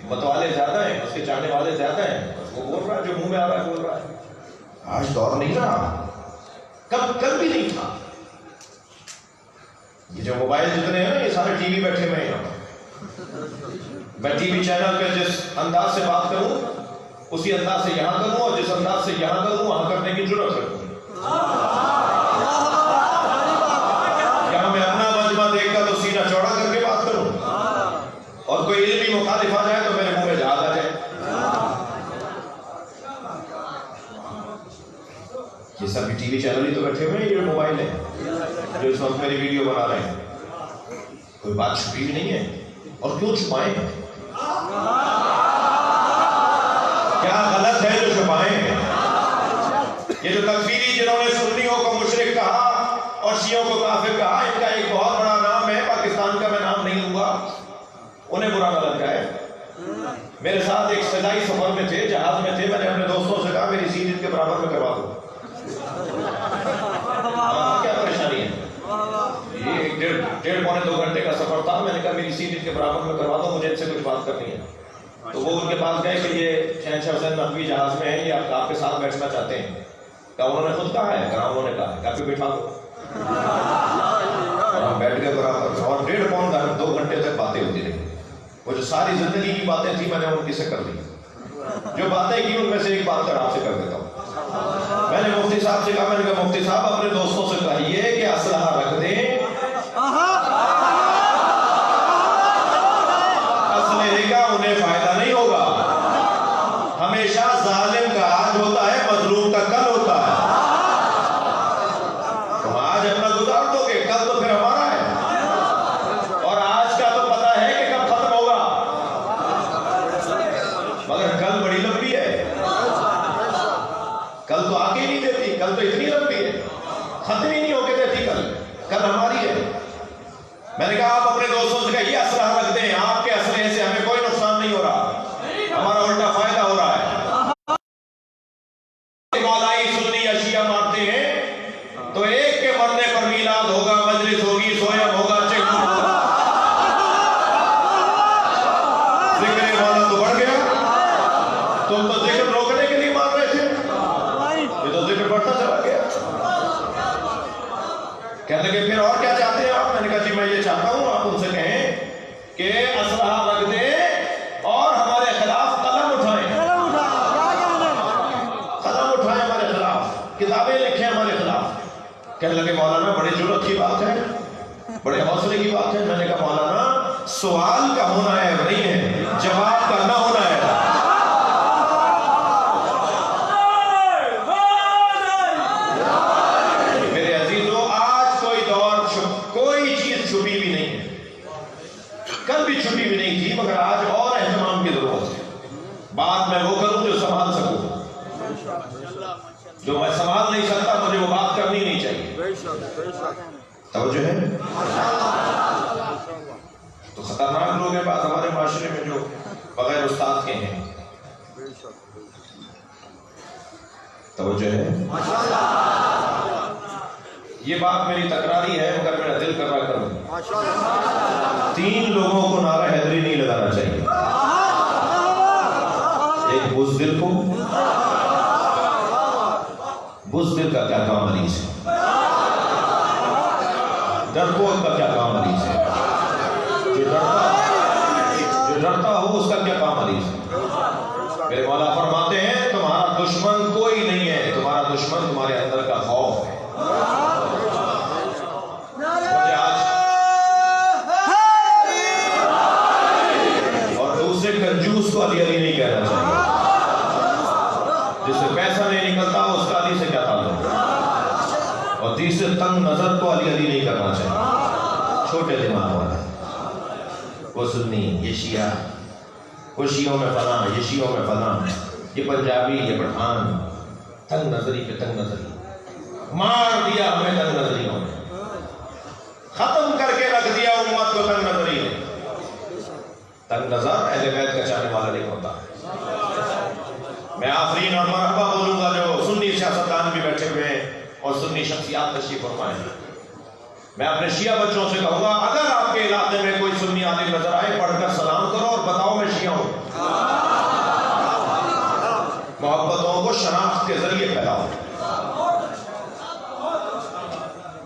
متوالے زیادہ ہیں، اس کے چاہنے والے زیادہ ہیں، اس کو بول رہا ہے، جو منہ میں آ رہا ہے بول رہا ہے. آج دور نہیں رہا، کل بھی نہیں تھا. یہ جو موبائل جتنے ہیں نا، یہ سارے ٹی وی بیٹھے ہوئے ہیں. میں ٹی وی چینل پہ جس انداز سے بات کروں اسی انداز سے یہاں کروں، اور جس انداز سے یہاں کروں وہاں کرنے کی ضرورت رکھوں. یہاں میں اپنا مجمع دیکھ کر تو سینہ چوڑا کر کے بات کروں، اور کوئی علمی مخالف آ جائے تو میرے منہ میں جھاگ آ جائے. یہ سب ٹی وی چینل ہی تو بیٹھے ہوئے ہیں، یہ موبائل ہے جو اس وقت میری ویڈیو بنا رہے ہیں. کوئی بات چھپی بھی نہیں ہے، اور کیوں چھپائیں؟ کیا غلط ہے جو چھپائیں؟ یہ جو تکفیری جنہوں نے سنیوں کو مشرک کہا اور شیعوں کو کافر کہا، ان کا ایک بہت بڑا نام ہے، پاکستان کا میں نام نہیں لوں گا، انہیں برا نہ لگ جائے. میرے ساتھ ایک فضائی سفر میں تھے، جہاز میں تھے. میں نے اپنے دوستوں سے کہا میری سیٹ ان کے برابر میں کروا دو. کیا پریشانی ہے؟ یہ ایک ڈیڑھ پونے 2 گھنٹے کا سفر تھا. میں نے کہا میری سیٹ ان کے برابر میں کروا دو، مجھے ان سے کچھ بات کرنی ہے. تو وہ ان کے پاس گئے کہ یہ شہنشاہ حسین نقوی جہاز میں ہیں، یہ آپ کے ساتھ بیٹھنا چاہتے ہیں. کیا انہوں نے خود کہا ہے؟ کہا انہوں نے کہا ہے. کیا بٹھا دو. اور ہم بیٹھ گئے برابر، اور 1.5 گھنٹے تک باتیں ہوتی رہی. وہ جو ساری زندگی کی باتیں تھیں میں نے ان کی سے کر لی. جو باتیں کی ان میں سے ایک بات کر آپ سے کر دیتا ہوں. میں نے مفتی صاحب سے کہا، میں نے کہا مفتی صاحب اپنے دوستوں سے کہیے کہ اسلحہ رکھ دیں. اسلحے کا انہیں فائدہ نہیں ہوگا. ہمیشہ ظالم کا آج ہوتا ہے، مظلوم کا کل ہوتا ہے. تم آج اپنا گزار دو گے، کل تو پھر ہمارا ہے. اور آج کا تو پتا ہے کہ کب ختم ہوگا، مگر کل بڑی لمبی ہے. کل تو آگے ہی نہیں دیتی، کل تو اتنی لمبی ہے، ختم ہی نہیں ہو کے دیتی. کل ہماری ہے. میں نے کہا آپ اپنے دوستوں سے کہا یہ اسلحہ رکھ دیں، آپ کے اسلحے سے ہمیں کوئی نقصان نہیں ہو رہا، ہمارا الٹا فائدہ ہو رہا ہے. مولائی سنی اشیاء مارتے ہیں تو ایک کے مرنے پر میلاد ہوگا، مجلس ہوگی، سویم ہوگا، چیک ہوگا. ذکر مولا تو بڑھ گیا. تم تو ذکر روکنے کے لیے مار رہے تھے، یہ تو ذکر بڑھتا چلا گیا. کہنے لگے پھر اور کیا چاہتے ہیں آپ؟ میں نے کہا جی میں یہ چاہتا ہوں آپ ان سے کہیں کہ اسلحہ رکھ دیں اور ہمارے خلاف قلم اٹھائیں. قلم اٹھائیں ہمارے خلاف، کتابیں لکھیں ہمارے خلاف. کہنے لگے مولانا بڑی جرأت کی بات ہے، بڑے حوصلے کی بات ہے. میں نے کہا مولانا سوال کا ہونا ہے نہیں ہے، جواب کا نہ ہونا ہے. میرے عزیزوں آج کوئی دور کوئی چیز چھپی بھی نہیں ہے، کل بھی چھپی بھی نہیں تھی، مگر آج اور اہتمام کی ضرورت ہے. بات میں وہ کروں جو سنبھال سکوں، جو میں سنبھال نہیں سکتا مجھے وہ بات کرنی نہیں چاہیے. توجہ ہے؟ تو خطرناک لوگ ہیں بعض ہمارے معاشرے میں جو بغیر استاد کے ہیں. توجہ ہے؟ یہ بات میری تکراری ہے مگر میرا دل کر رہا کروں. 3 لوگوں کو نعرہ حیدری نہیں لگانا چاہیے. ایک بزدل کو، بزدل کا کیا کام مریض ہے، ڈرپوک کا کیا کام مریض ہے، جو ڈرتا ہو اس کا کیا کام مریض ہے. میرے مولا فرماتے ہیں تمہارا دشمن کوئی نہیں ہے، تمہارا دشمن تمہارے اندر کا خوف ہے. سے تنگ نظر تو علی علی نہیں کرنا چاہیے، چھوٹے دماغ والا، وہ سنی، یہ شیعہ، وہ شیعوں میں فلاں، یہ شیعوں میں فلاں، یہ پنجابی، یہ پٹھان، تنگ نظری پہ تنگ نظری مار دیا ہمیں، تنگ نظریوں نے ختم کر کے رکھ دیا امت کو تنگ نظری نے۔ تنگ نظر اہل بیت کا چاہنے والا نہیں ہوتا۔ میں آفرین اور مرحبا بولوں گا جو سنی سیاستدان بھی بیٹھے ہوئے ہیں اور سنی شخصیات تشریف فرمائیں۔ میں اپنے شیعہ بچوں سے کہوں گا اگر آپ کے علاقے میں کوئی سنی عالم نظر آئے پڑھ کر سلام کرو اور بتاؤ میں شیعہ ہوں۔ محبتوں کو شناخت کے ذریعے پھیلاؤ۔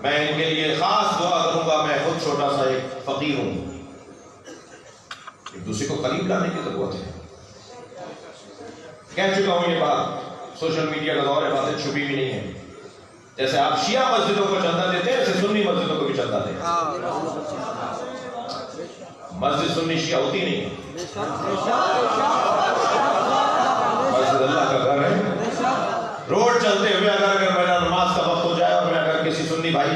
میں ان کے لیے خاص دعا کروں گا، میں خود چھوٹا سا ایک فقیر ہوں، ایک دوسرے کو قریب لانے کی ضرورت ہے۔ کہہ چکا ہوں یہ بات، سوشل میڈیا کا دور ہے، باتیں چھپی بھی نہیں ہیں۔ جیسے آپ شیعہ مسجدوں کو چندہ دیتے ہیں ایسے سنی مسجدوں کو بھی چندہ دیں۔ مسجد سنی شیعہ ہوتی نہیں ہے، مسجد اللہ کا گھر ہے۔ روڈ چلتے ہوئے اگر میرا نماز کا وقت ہو جائے اور میں اگر کسی سنی بھائی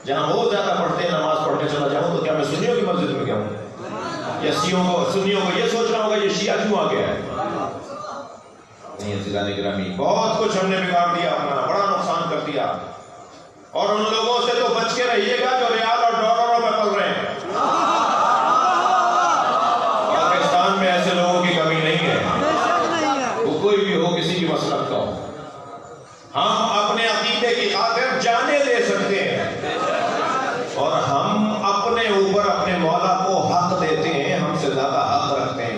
جہاں بہت زیادہ پڑھتے ہیں نماز پڑھنے چلا جاؤں تو کیا میں سنیوں کی مسجد میں گیا ہوں؟ یا سنیوں کو یہ سوچنا ہوگا یہ شیعہ کیوں آ گیا ہے؟ نہیں عزیزان گرامی، بہت کچھ ہم نے بگاڑ دیا اپنا، بڑا نقصان کر دیا، اور ان لوگوں سے تو بچ کے رہیے گا جو ریال اور ڈالروں میں پل رہے ہیں۔ پاکستان میں ایسے لوگوں کی کمی نہیں ہے، وہ کوئی بھی ہو، کسی بھی مسلک کا ہو، ہم اپنے عقیدے کی خاطر جانیں دے سکتے ہیں، اور ہم اپنے اوپر اپنے مولا کو حق دیتے ہیں، ہم سے زیادہ حق رکھتے ہیں۔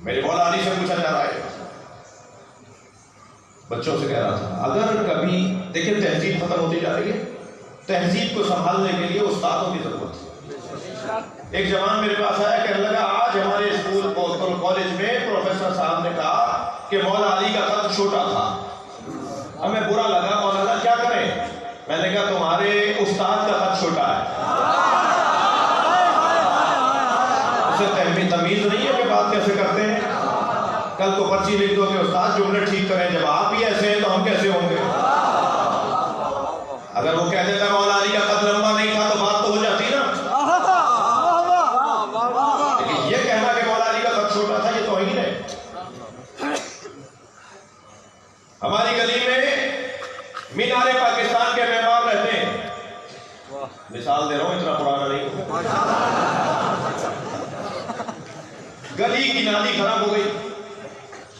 میرے مولا علی سے پوچھا جا رہا ہے، بچوں سے کہہ رہا تھا اگر کبھی دیکھیں تہذیب ختم ہوتی جا رہی ہے، تہذیب کو سنبھالنے کے لیے استادوں کی ضرورت ہے۔ ایک جوان میرے پاس آیا، کہنے لگا آج ہمارے اسکول کالج میں پروفیسر صاحب نے کہا کہ مولا علی کا قد چھوٹا تھا۔ ہمیں برا لگا، مولانا کیا کریں؟ میں نے کہا تمہارے استاد کا قد چھوٹا ہے، اسے تمیز نہیں ہے کہ بات کیسے کرتے ہیں۔ کل کو پرچی لکھ دو کہ استاد جملے ٹھیک کریں، جب آپ ہی ایسے ہیں تو ہم کیسے ہوں گے؟ اگر وہ کہہ دیتا مولا علی کا قد لمبا نہیں تھا تو بات تو ہو جاتی نا، لیکن یہ کہنا کہ مولا علی کا قد چھوٹا تھا یہ توہین ہے۔ ہماری گلی میں مینار پاکستان کے معمار رہتے ہیں، مثال دے رہا ہوں اتنا پرانا نہیں ہوں، گلی کی نالی خراب ہو گئی،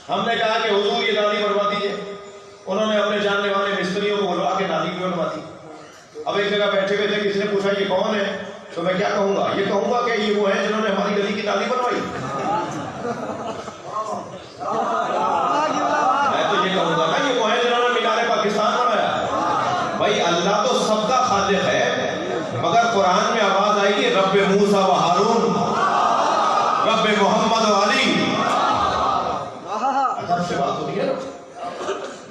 ہم نے کہا کہ حضور یہ نالی بنوا دیجیے، انہوں نے اپنے جاننے والے مستریوں کو بلوا کے نالی بھی بنوا دی۔ اب ایک جگہ بیٹھے ہوئے تھے، کسی نے پوچھا یہ کون ہے، تو میں کیا کہوں گا؟ یہ کہوں گا کہ یہ وہ ہیں جنہوں نے ہماری گلی کی نالی بنوائی۔ میں تو یہ کہوں گا نا یہ وہ ہیں جنہوں نے مینار پاکستان بنایا۔ بھائی اللہ تو سب کا خالق ہے، مگر قرآن میں آواز آئے گی رب موسیٰ و ہارون، رب محمد و علی۔ ادب سے بات ہو رہی ہے،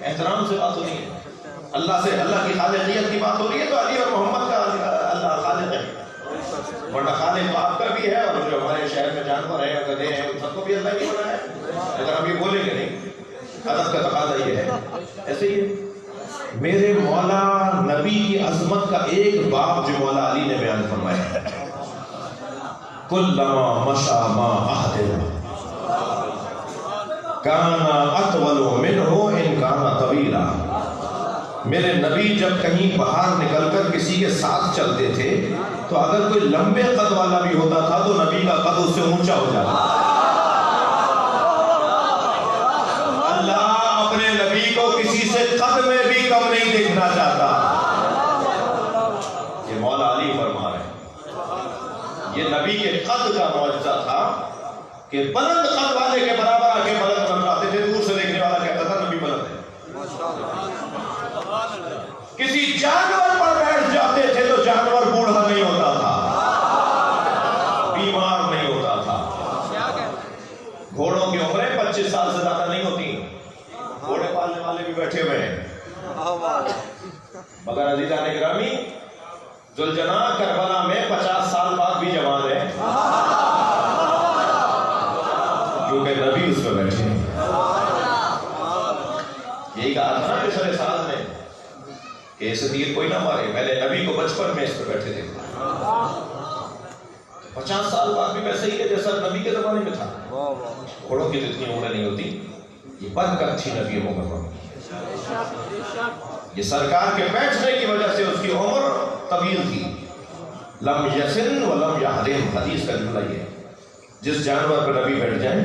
احترام سے بات ہو رہی ہے، اللہ سے، اللہ کی خالقیت کی بات ہو رہی ہے تو علی اور محمد کا اللہ خالق ہے، ورنہ خالق آپ کا بھی ہے، اور جو ہمارے شہر میں جانور ہیں گدھے ہیں ان سب کو بھی اللہ ہی بنایا ہے، اگر ہم یہ بولیں گے نہیں، ادب کا تقاضا یہ ہے۔ ایسے ہی میرے مولا نبی کی عظمت کا ایک باب جو مولا علی نے بیان فرمایا، کلما مشى ما احد کانا اطول منہ ان کانا طویلا۔ میرے نبی جب کہیں باہر نکل کر کسی کے ساتھ چلتے تھے تو اگر کوئی لمبے قد والا بھی ہوتا تھا تو نبی کا قد اس سے اونچا ہو جاتا۔ اللہ اپنے نبی کو کسی سے قد میں بھی کم نہیں دیکھنا چاہتا۔ یہ مولا علی فرما رہے ہیں، یہ نبی کے قد کا معجزہ تھا کہ بلند قد والے کے برابر آ کے بلند بن جاتے تھے، دور سے دیکھنے والا کہتا تھا نبی بلند ہے۔ کسی جانور پر بیٹھ جاتے تھے تو جانور بوڑھا نہیں ہوتا تھا، بیمار نہیں ہوتا تھا۔ گھوڑوں کی عمریں 25 سال سے زیادہ نہیں ہوتی، گھوڑے پالنے والے بھی بیٹھے ہوئے ہیں، مگر عزیزان گرامی ذوالجناح کربلا میں 50 سال بعد بھی جوان ہے، کیونکہ نبی اس میں بیٹھے ہیں۔ یہی کہا تھا نا پچھلے سال میں کہ اسے تیر کوئی نہ مارے. میں نے نبی کو بچپن میں اس پہ بیٹھے دیکھا. 50 سال بعد بھی ویسے ہی ہے جیسا نبی کے زمانے میں تھا. گھوڑوں کی جتنی عمریں نہیں ہوتی. یہ برکت تھی نبی مکرم کی. یہ سرکار کے بیٹھنے کی وجہ سے اس کی عمر طویل تھی. لم یسن ولم یحرم، حدیث کا جملہ یہ ہے. جس جانور پر نبی بیٹھ جائیں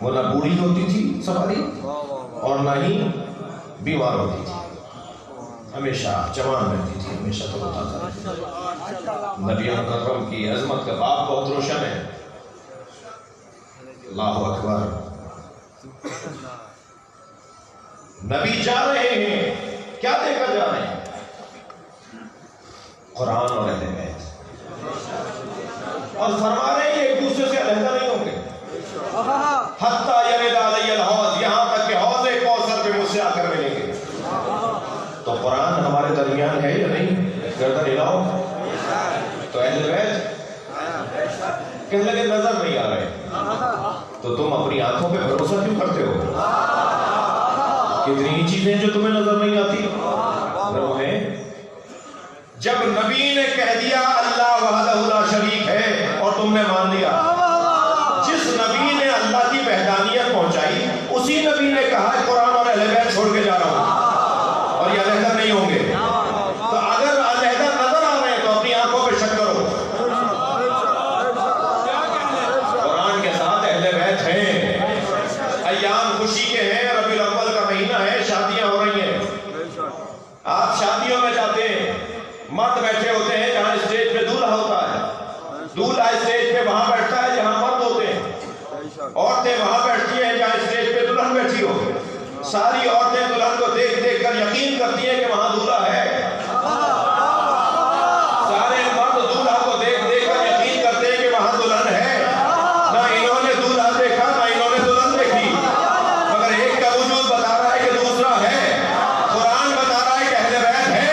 وہ نہ بوڑھی ہوتی تھی سواری اور نہ ہی بیمار ہوتی تھی، ہمیشہ جوان رہتی تھی، ہمیشہ تروتازہ رہتی تھی. نبی مکرم کی عظمت کا باب بہت روشن ہے. اللہ اکبر. نبی جا رہے ہیں، کیا دے کر جا رہے ہیں؟ قرآن اور اہل بیت. اور فرما رہے ہیں ایک دوسرے سے علیحدہ نہیں ہوں گے. حتیٰ یرد علی الحوض، یہاں تک کہ حوض کوثر پہ مجھ سے آ کر ملیں گے. تو قرآن ہمارے درمیان ہے یا نہیں؟ گردن ہلاؤ. تو اہل بیت کہنے لگے نظر نہیں آ رہے. تو تم اپنی آنکھوں پہ بھروسہ کیوں کرتے ہو؟ کتنی چیزیں جو تمہیں نظر نہیں آتی وہ ہیں. جب نبی نے کہہ دیا اللہ وحدہ لا شریک ہے اور تم نے مان لیا، جس نبی نے اللہ کی وحدانیت پہنچائی اسی نبی نے کہا قرآن اور اہل بیت چھوڑ کے جا رہا ہوں اور یہ علیحدہ نہیں ہوں گے. تو اگر علیحدہ نظر آ رہے ہیں تو اپنی آنکھوں پہ شک کرو. قرآن کے ساتھ اہل بیت ہیں. ایام خوشی کے ہیں، ربیع الاول کا مہینہ ہے، شادیاں ہو رہی ہیں. آپ شادیوں میں جاتے ہیں، مرد بیٹھے ہوتے ہیں جہاں اسٹیج پہ دولہا ہوتا ہے، دولہا اسٹیج پہ وہاں بیٹھتا ہے جہاں مرد ہوتے ہیں. عورتیں وہاں بیٹھتی ہیں جہاں اسٹیج پہ دلہن بیٹھی ہو. ساری عورتیں دلہن کو دیکھ دیکھ کر یقین کرتی ہیں کہ وہاں دولہا ہے. سارے مرد دولہا کو دیکھ دیکھ کر یقین کرتے ہیں کہ وہاں دلہن ہے. نہ انہوں نے دولہا دیکھا نہ انہوں نے دلہن دیکھی، مگر ایک کا وجود بتا رہا ہے کہ دوسرا ہے. قرآن بتا رہا ہے کہ اہل بیت ہے.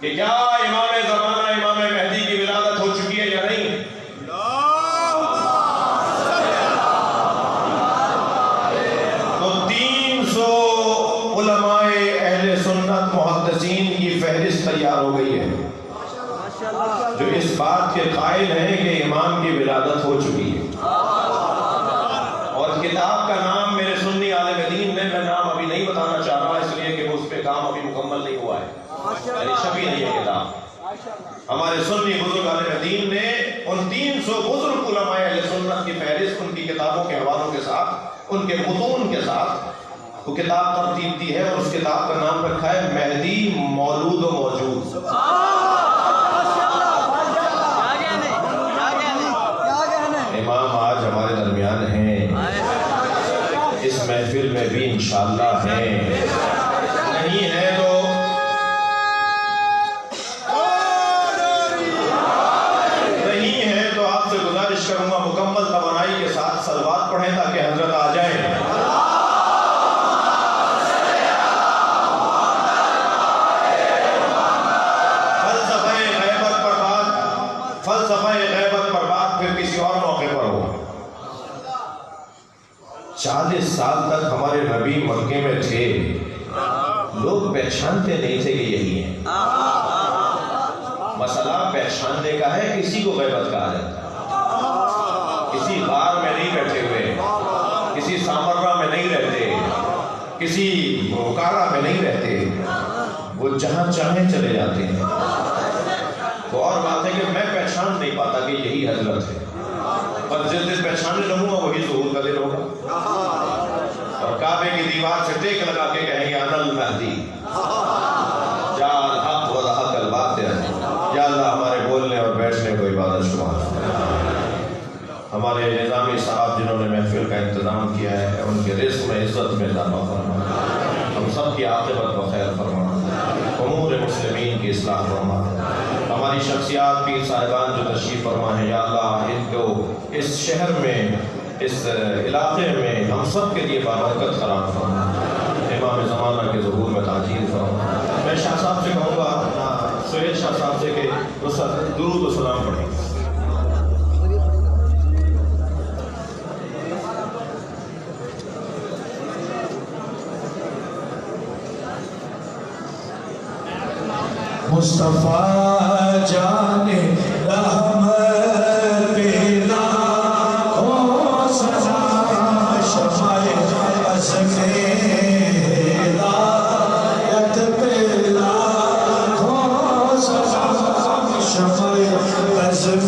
کہ کیا امام زمانہ امام مہدی کی ولادت ہو چکی ہے یا نہیں؟ تو 300 علماء اہل سنت محدثین کی فہرست تیار ہو گئی ہے جو اس بات کے قائل ہیں کہ امام کی ولادت ہو چکی ہے. اور کتاب کا نام میرے سنی عالم دین نے، میں نام ابھی نہیں بتانا چاہ رہا اس لیے کہ اس پہ کام ابھی مکمل نہیں ہوا ہے، یعنی چھپی نہیں ہے کتاب. ہمارے سنی بزرگ عالم دین نے ان 300 بزرگ علماء اہل سنت کی فہرست ان کی کتابوں کے حوالوں کے ساتھ، ان کے متون کے ساتھ وہ کتاب ترتیب دی ہے اور اس کتاب کا نام رکھا ہے مہدی مولود و موجود. امام آج ہمارے درمیان ہیں، اس محفل میں بھی انشاءاللہ ہیں. نہیں ہے تو آپ سے گزارش کروں گا مکمل توانائی کے ساتھ صلوات پڑھیں تاکہ حضرت آ جائیں. فلسفہ غیبت پر بات پھر کسی اور موقع پر ہو. 40 سال تک ہمارے نبی مکے میں تھے، لوگ پہچانتے نہیں تھے کہ یہی ہیں. مسئلہ پہچاننے کا ہے، کسی کو غیبت کہا جاتا ہے. کسی غار میں نہیں بیٹھے ہوئے، کسی سامرہ میں نہیں رہتے، کسی مکارہ میں نہیں رہتے، وہ جہاں چاہیں چلے جاتے ہیں. تو اور بات ہے کہ میں پہچان نہیں پاتا کہ یہی حضرت ہے، پر جس دن پہچاننے لگوں گا وہی ظہور کا دن ہوگا اور کعبے کی دیوار سے ٹیک لگا کے کہیں گے انا المہدی جاء الحق وزهق الباطل. یا اللہ ہمارے بولنے اور بیٹھنے کو عبادت شمار. ہمارے نظامی صاحب جنہوں نے محفل کا انتظام کیا ہے ان کے رزق میں عزت میں اضافہ فرما، ہم سب کی عاقبت بخیر فرما، امور مسلمین کی اصلاح فرما. ہماری شخصیات پیر صاحبان جو تشریف فرما ہے یا اللہ ان کو اس شہر میں اس علاقے میں ہم سب کے لیے بابرکت قرار فرما. امام زمانہ کے ظہور میں تاجیل فرما۔ میں شاہ صاحب سے کہوں گا سہیل شاہ صاحب سے کہ وہ درود و سلام پڑھیں۔ مصطفیٰ جان رحمت لاکھوں سلام، شمع عزم ہدایت پہ لاکھوں سلام، شمع عزم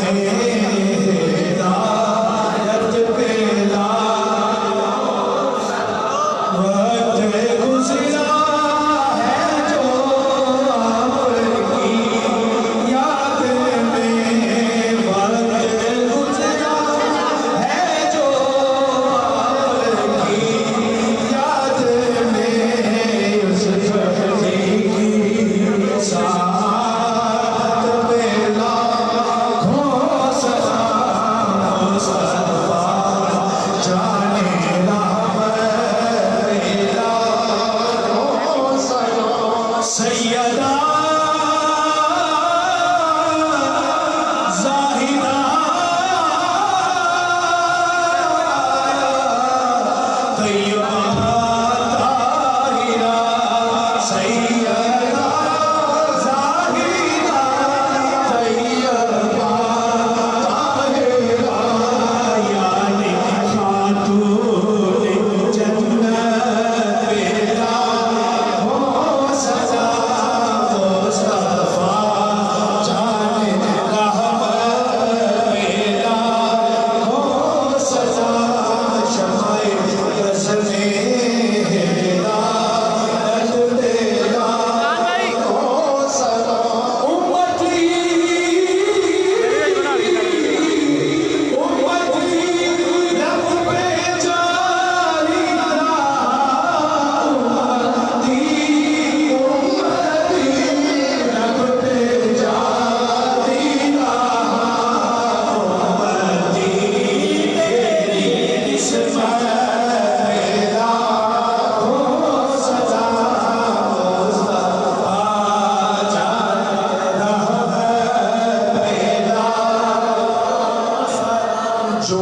ہدایت پہ لاکھوں سلام، وقت گزرا جو